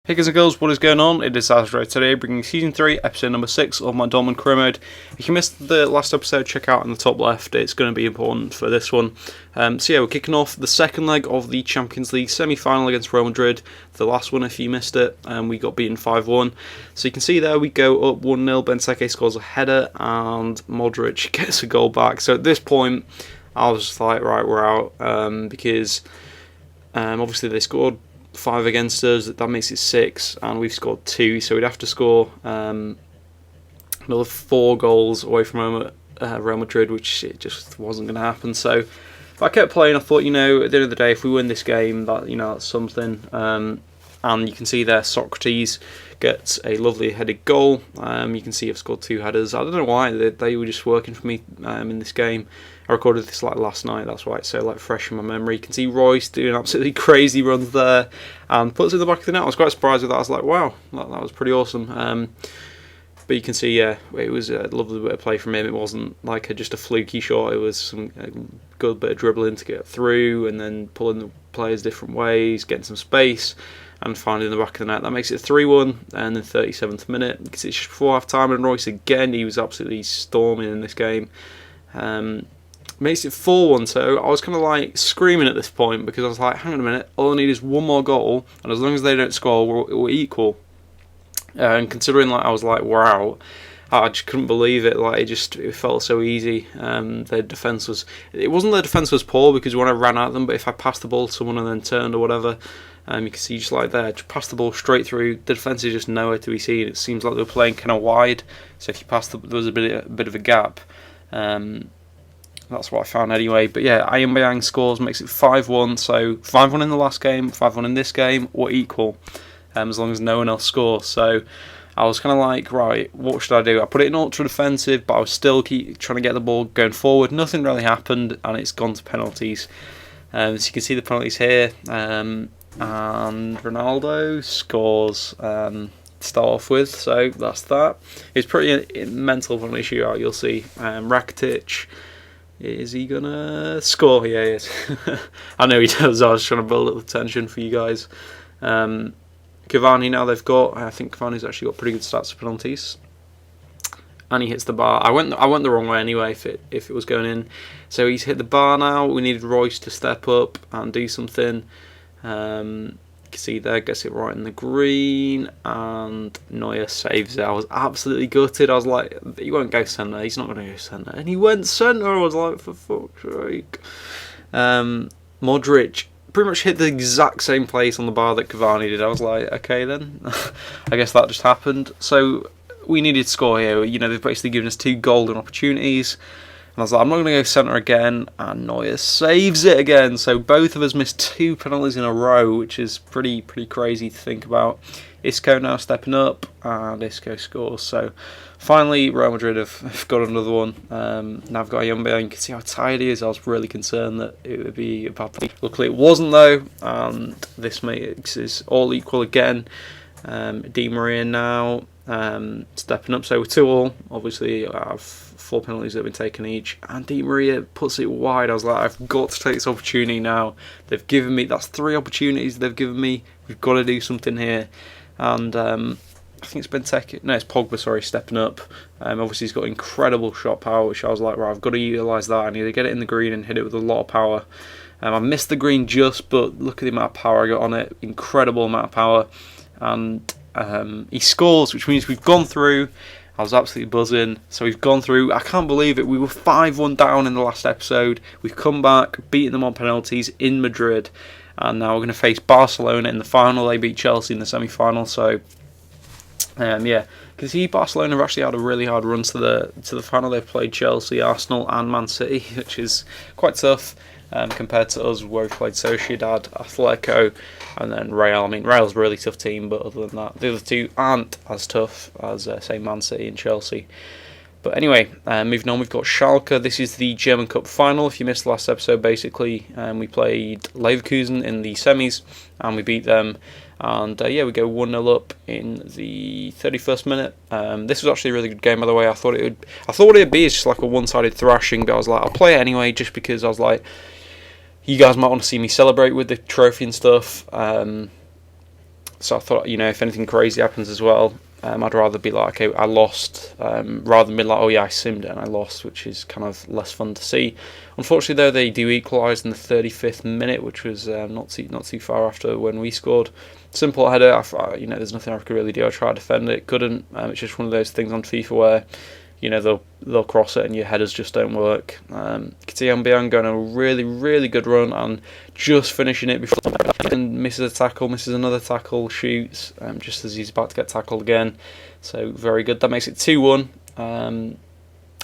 Hey guys and girls, what is going on? It is Zazzri today, bringing Season 3, Episode number 6 of my Dortmund career mode. If you missed the last episode, check out in the top left, it's going to be important for this one. So yeah, we're kicking off the second leg of the Champions League semi-final against Real Madrid. The last one, if you missed it, we got beaten 5-1. So you can see there we go up 1-0, Benteke scores a header and Modric gets a goal back. So at this point, I was just like, right, we're out, because obviously they scored 5 against us, that makes it 6, and we've scored 2, so we'd have to score another 4 goals away from Real Madrid, which it just wasn't going to happen. So if I kept playing, I thought, at the end of the day, if we win this game, that that's something. And you can see there, Socrates gets a lovely headed goal. You can see I've scored 2 headers. I don't know why, they were just working for me in this game. I recorded this last night, that's why it's so fresh in my memory. You can see Royce doing absolutely crazy runs there and puts it in the back of the net. I was quite surprised with that. I was like, wow, that was pretty awesome. But you can see, yeah, it was a lovely bit of play from him. It wasn't like just a fluky shot. It was some good bit of dribbling to get through and then pulling the players different ways, getting some space and finding in the back of the net. That makes it 3-1 and then 37th minute. You can see it's just before half time and Royce again, he was absolutely storming in this game. Makes it 4-1, so I was kind of screaming at this point because I was like, hang on a minute, all I need is one more goal, and as long as they don't score, we're equal. And considering I was like, we're out, I just couldn't believe it. It felt so easy. Their defence wasn't poor because when I ran at them, but if I passed the ball to someone and then turned or whatever, you can see just just pass the ball straight through. The defence is just nowhere to be seen. It seems like they were playing kind of wide, so if you passed, there was a bit of a gap. That's what I found anyway. But yeah, Aubameyang scores, makes it 5-1. So 5-1 in the last game, 5-1 in this game, or equal, as long as no one else scores. So I was kind of like, right, what should I do? I put it in ultra defensive, but I was still keep trying to get the ball going forward. Nothing really happened, and it's gone to penalties. So you can see the penalties here, and Ronaldo scores to start off with. So that's that. It's pretty mental penalty shootout. You'll see Rakitic. Is he gonna score? Yeah, he is. I know he does. I was trying to build up the tension for you guys. Cavani now they've got. I think Cavani's actually got pretty good stats for penalties, and he hits the bar. I went the wrong way anyway. If it was going in, so he's hit the bar now. We needed Royce to step up and do something. You can see there, gets it right in the green, and Neuer saves it. I was absolutely gutted. I was like, he won't go centre, he's not going to go centre. And he went centre. I was like, for fuck's sake. Modric pretty much hit the exact same place on the bar that Cavani did. I was like, okay then. I guess that just happened. So we needed to score here. They've basically given us 2 golden opportunities. And I was like, I'm not going to go centre again, and Neuer saves it again. So both of us missed 2 penalties in a row, which is pretty crazy to think about. Isco now stepping up, and Isco scores. So finally, Real Madrid have got another one. Now I've got Aubameyang. You can see how tired he is. I was really concerned that it would be a bad play. Luckily, it wasn't though, and this makes it all equal again. Di Maria now stepping up, so we're 2-2. Obviously, I have 4 penalties that have been taken each, and Di Maria puts it wide. I was like, I've got to take this opportunity now. They've given me, that's 3 opportunities they've given me. We've got to do something here. And I think it's Benteke, no, it's Pogba, sorry, stepping up. Obviously he's got incredible shot power, which I was like, right, I've got to utilise that. I need to get it in the green and hit it with a lot of power. I missed the green just, but look at the amount of power I got on it. Incredible amount of power. And he scores, which means we've gone through. I was absolutely buzzing. So we've gone through. I can't believe it. We were 5-1 down in the last episode. We've come back, beaten them on penalties in Madrid. And now we're going to face Barcelona in the final. They beat Chelsea in the semi-final. So, yeah. Because Barcelona have actually had a really hard run to the final. They've played Chelsea, Arsenal and Man City, which is quite tough. Compared to us, where we played Sociedad, Atletico, and then Real. I mean, Real's a really tough team, but other than that, the other 2 aren't as tough as, say, Man City and Chelsea. But anyway, moving on, we've got Schalke. This is the German Cup final. If you missed the last episode, basically, we played Leverkusen in the semis, and we beat them. And yeah, we go 1-0 up in the 31st minute. This was actually a really good game, by the way. I thought it would be just like a one-sided thrashing, but I was like, I'll play it anyway, just because I was like, you guys might want to see me celebrate with the trophy and stuff. So I thought, if anything crazy happens as well, I'd rather be like, okay, I lost, rather than be like, oh yeah, I simmed it and I lost, which is kind of less fun to see. Unfortunately, though, they do equalise in the 35th minute, which was not too far after when we scored. Simple header. There's nothing I could really do. I tried to defend it, couldn't. It's just one of those things on FIFA where, they'll cross it and your headers just don't work. You can see Mbiang going on a really, really good run and just finishing it before and misses a tackle, misses another tackle, shoots just as he's about to get tackled again. So very good. That makes it 2-1. And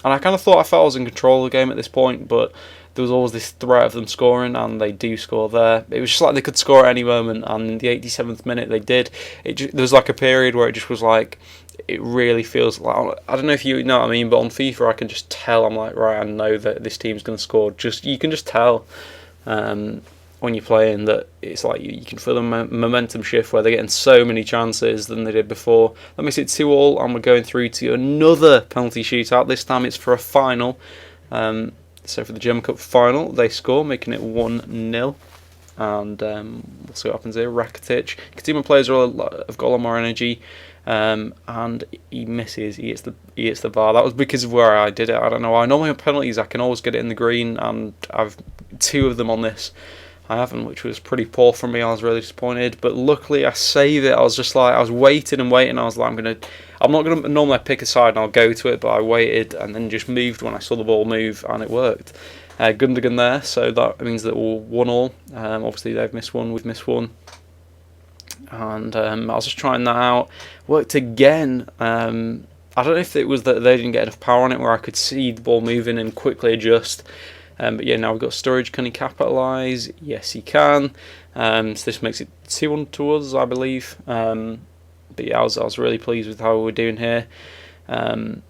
I kind of thought I felt I was in control of the game at this point, but there was always this threat of them scoring, and they do score there. It was just like they could score at any moment, and in the 87th minute they did. There was like a period where it just was like, it really feels like, I don't know if you know what I mean, but on FIFA I can just tell, I'm like, right, I know that this team's going to score. You can just tell when you're playing that it's like you can feel the momentum shift where they're getting so many chances than they did before. That makes it 2-2, and we're going through to another penalty shootout. This time it's for a final. So for the German Cup final, they score, making it 1-0. And we'll see what happens here. Rakitic. You can see my players have got a lot more energy. And he misses. He hits the bar. That was because of where I did it. I don't know why. Normally on penalties I can always get it in the green, and I've 2 of them on this. I haven't, which was pretty poor from me. I was really disappointed, but luckily I saved it. I was just like, I was waiting and waiting. I was like, I'm not gonna normally pick a side and I'll go to it, but I waited and then just moved when I saw the ball move, and it worked. Gundogan there, so that means that we're 1-1. Obviously they've missed one, we've missed one, and I was just trying that out. Worked again. I don't know if it was that they didn't get enough power on it where I could see the ball moving and quickly adjust. But yeah, now we've got Sturridge. Can he capitalise? Yes, he can. So this makes it 2-1 to us, I believe. But yeah, I was really pleased with how we're doing here. You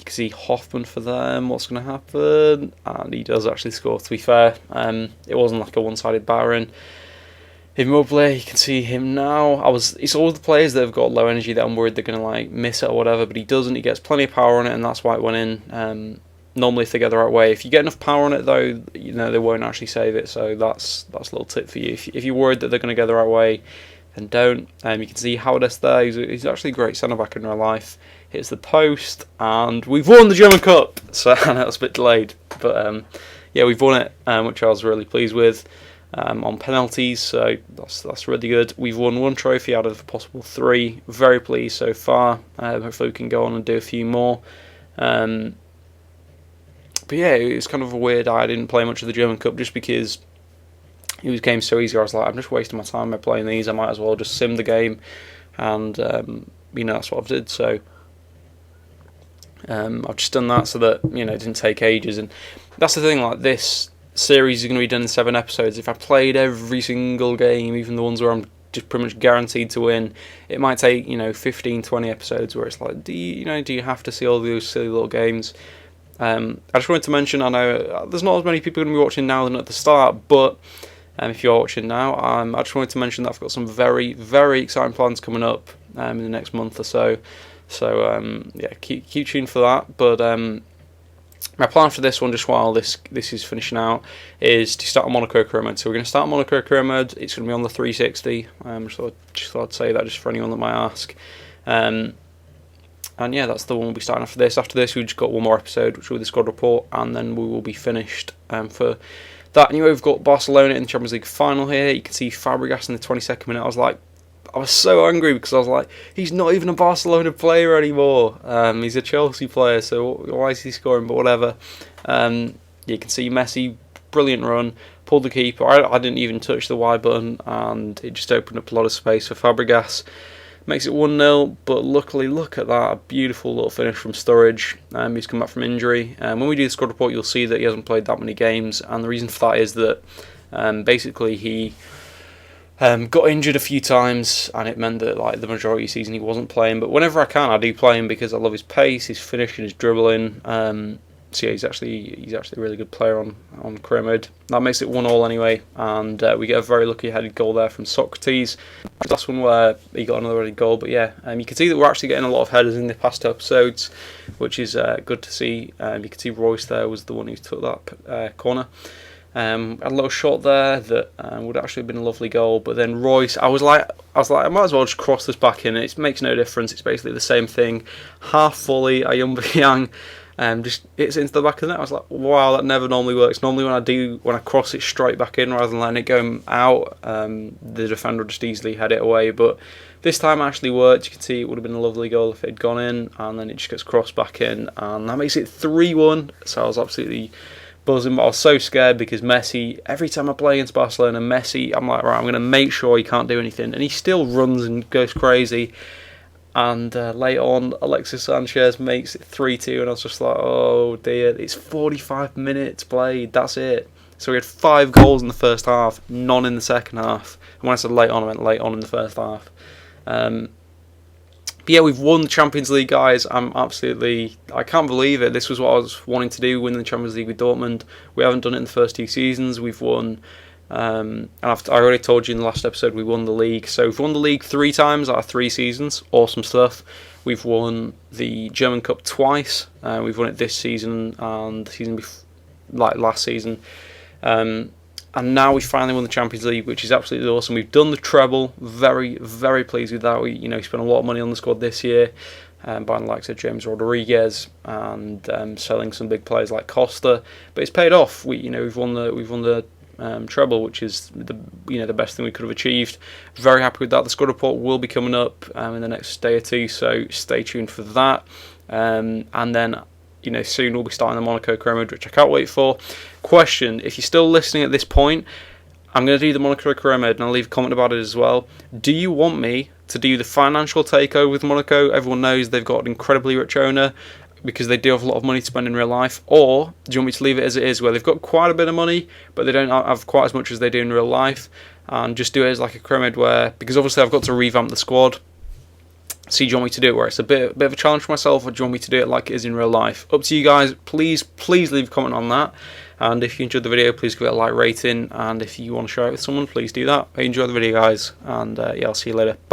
can see Hoffman for them. What's going to happen? And he does actually score, to be fair. It wasn't like a one-sided battering. Immobile, you can see him now. It's all the players that have got low energy that I'm worried they're going to miss it or whatever, but he doesn't. He gets plenty of power on it, and that's why it went in. Normally if they get the right way. If you get enough power on it though, they won't actually save it, so that's a little tip for you. If you're worried that they're going to go the right way, then don't. You can see Howard's there. He's actually a great centre-back in real life. Hits the post, and we've won the German Cup! So I know it's a bit delayed, but yeah, we've won it, which I was really pleased with. On penalties, so that's really good. We've won 1 trophy out of a possible 3. Very pleased so far. Hopefully we can go on and do a few more. But yeah, it was kind of a weird. I didn't play much of the German Cup just because it became so easy. I was like, I'm just wasting my time by playing these. I might as well just sim the game, and that's what I've did. So I've just done that so that it didn't take ages. And that's the thing. Like, this series is going to be done in 7 episodes. If I played every single game, even the ones where I'm just pretty much guaranteed to win, it might take 15-20 episodes where it's like, do you have to see all those silly little games? I just wanted to mention, I know there's not as many people going to be watching now than at the start, but if you're watching now, I just wanted to mention that I've got some very, very exciting plans coming up in the next month or so. So yeah, keep tuned for that. But my plan for this one, just while this is finishing out, is to start a Monaco career mode. So we're going to start a Monaco career mode. It's going to be on the 360. So I just thought I'd say that just for anyone that might ask. And yeah, that's the one we'll be starting after this. After this, we've just got one more episode, which will be the squad report, and then we will be finished for that. Anyway, we've got Barcelona in the Champions League final here. You can see Fabregas in the 22nd minute. I was so angry because I was like, he's not even a Barcelona player anymore. He's a Chelsea player, so why is he scoring? But whatever. You can see Messi, brilliant run, pulled the keeper. I didn't even touch the Y button, and it just opened up a lot of space for Fabregas. Makes it 1-0, but luckily, look at that, a beautiful little finish from Sturridge. He's come back from injury. When we do the squad report, you'll see that he hasn't played that many games, and the reason for that is that basically he got injured a few times, and it meant that like the majority of the season he wasn't playing. But whenever I can, I do play him because I love his pace, his finishing, his dribbling. So yeah, he's actually a really good player on career mode. That makes it 1-1 anyway, and we get a very lucky headed goal there from Socrates. Last one where he got another headed goal, but yeah, you can see that we're actually getting a lot of headers in the past episodes, which is good to see. You can see Royce there was the one who took that corner. Had a little shot there that would actually have been a lovely goal, but then Royce, I was like, I might as well just cross this back in. It makes no difference. It's basically the same thing. Half volley, Ayumbiyang, just hits into the back of the net. I was like, wow, that never normally works. Normally when I cross it straight back in rather than letting it go out, the defender would just easily head it away. But this time it actually worked. You can see it would have been a lovely goal if it had gone in, and then it just gets crossed back in, and that makes it 3-1. So I was absolutely buzzing, but I was so scared because Messi, every time I play against Barcelona, Messi, I'm like, right, I'm going to make sure he can't do anything, and he still runs and goes crazy. And later on, Alexis Sanchez makes it 3-2, and I was just like, oh dear, it's 45 minutes played, that's it. So we had 5 goals in the first half, none in the second half. And when I said late on, I meant late on in the first half. But yeah, we've won the Champions League, guys. I can't believe it. This was what I was wanting to do, win the Champions League with Dortmund. We haven't done it in the first 2 seasons. We've won, and I already told you in the last episode, we won the league. So we've won the league 3 times out of 3 seasons. Awesome stuff. We've won the German Cup twice. We've won it this season and the season last season. And now we finally won the Champions League, which is absolutely awesome. We've done the treble. Very, very pleased with that. We spent a lot of money on the squad this year, buying the likes of James Rodriguez and selling some big players like Costa. But it's paid off. We've won the treble, which is the best thing we could have achieved. Very happy with that. The squad report will be coming up in the next day or 2, so stay tuned for that. And then soon we'll be starting the Monaco career mode, which I can't wait for. Question, if you're still listening at this point, I'm going to do the Monaco career mode, and I'll leave a comment about it as well. Do you want me to do the financial takeover with Monaco? Everyone knows they've got an incredibly rich owner because they do have a lot of money to spend in real life. Or do you want me to leave it as it is, where they've got quite a bit of money, but they don't have quite as much as they do in real life, and just do it as like a career mode where, because obviously I've got to revamp the squad. So do you want me to do it where it's a bit of a challenge for myself, or do you want me to do it like it is in real life? Up to you guys. Please leave a comment on that. And if you enjoyed the video, please give it a like rating. And if you want to share it with someone, please do that. I enjoyed the video, guys. And yeah, I'll see you later. Bye.